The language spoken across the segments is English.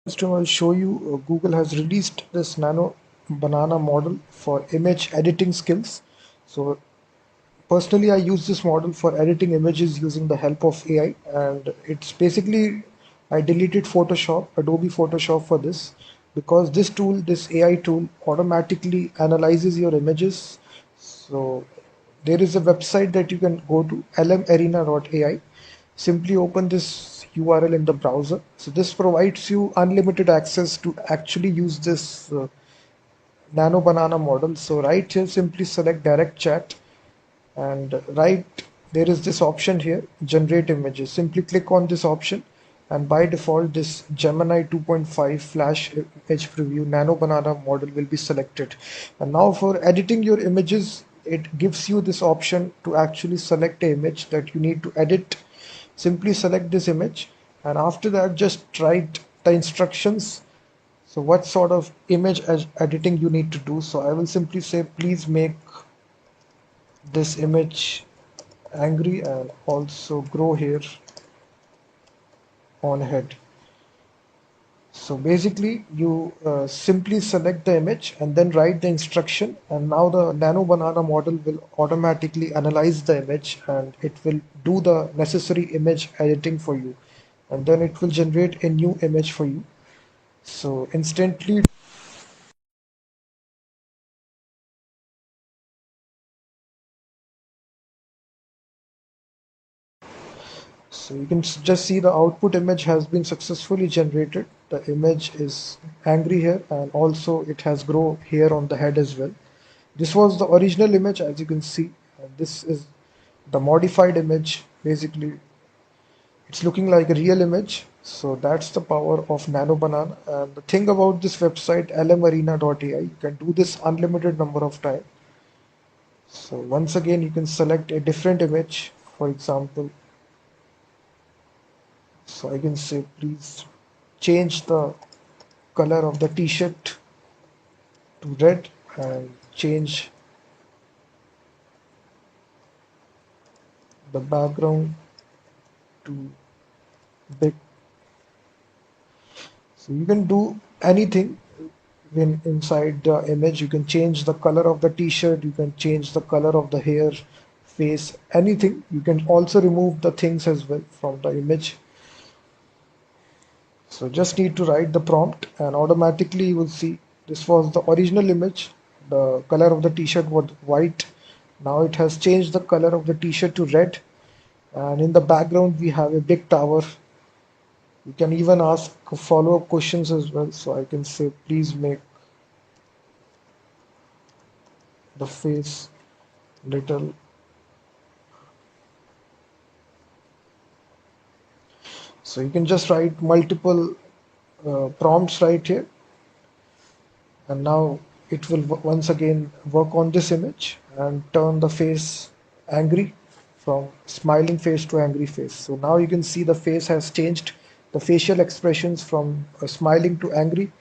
I'll show you Google has released this nano banana model for image editing skills. So personally, I use this model for editing images using the help of AI, and it's basically I deleted Photoshop, Adobe Photoshop for this because this tool, this AI tool, automatically analyzes your images. So there is a website that you can go to lmarena.ai. Simply open this URL in the browser. So this provides you unlimited access to actually use this nano banana model. So right here, simply select direct chat and right there is this option here, generate images. Simply click on this option and by default this Gemini 2.5 flash image preview nano banana model will be selected. And now for editing your images, it gives you this option to actually select an image that you need to edit. Simply select this image and after that just write the instructions. So what sort of image editing you need to do. So I will simply say please make this image angry and also grow hair on head. So basically you simply select the image and then write the instruction, and now the nano banana model will automatically analyze the image and it will do the necessary image editing for you, and then it will generate a new image for you. So instantly. So you can just see the output image has been successfully generated. The image is angry here and also it has grow hair on the head as well. This was the original image as you can see. This is the modified image. Basically, it's looking like a real image. So that's the power of Nano Banana. And the thing about this website, lmarena.ai, you can do this unlimited number of times. So once again, you can select a different image, for example. So I can say, please change the color of the t-shirt to red and change the background to big. So you can do anything when inside the image. You can change the color of the t-shirt, you can change the color of the hair, face, anything. You can also remove the things as well from the image. So just need to write the prompt and automatically you will see this was the original image. The color of the t-shirt was white. Now it has changed the color of the t-shirt to red, and in the background we have a big tower. You can even ask follow-up questions as well. So I can say please make the face little. So you can just write multiple prompts right here, and now it will once again work on this image and turn the face angry from smiling face to angry face. So now you can see the face has changed, the facial expressions from smiling to angry.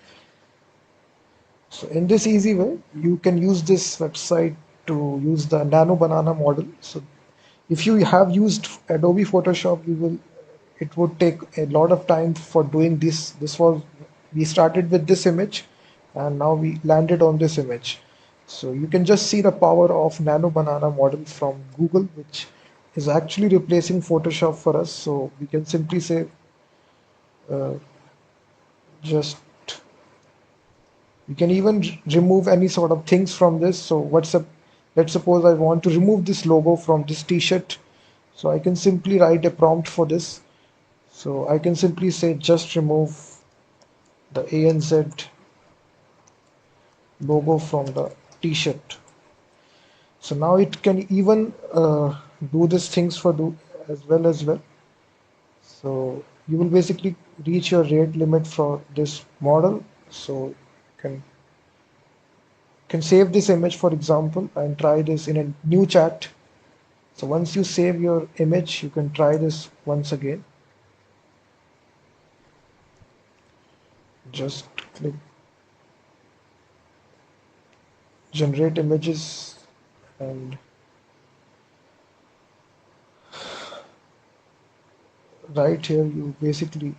So in this easy way, you can use this website to use the Nano Banana model. So if you have used Adobe Photoshop, you will it would take a lot of time for doing this. This was we started with this image and now we landed on this image. So you can just see the power of Nano Banana model from Google, which is actually replacing Photoshop for us. So we can simply say uh, just you can even remove any sort of things from this. So let's suppose I want to remove this logo from this t-shirt. So I can simply write a prompt for this. So I can simply say just remove the ANZ logo from the t-shirt. So now it can even do these things for do as well. So you will basically reach your rate limit for this model. So you can save this image for example and try this in a new chat. So once you save your image, you can try this once again. Just click generate images and right here you basically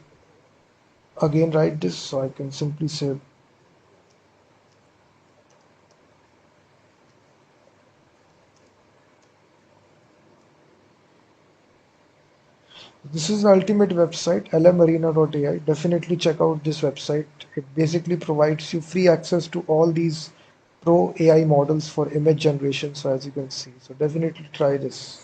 again write this, so I can simply say this is the ultimate website, lmarina.ai. Definitely check out this website. It basically provides you free access to all these pro AI models for image generation. So as you can see, so definitely try this.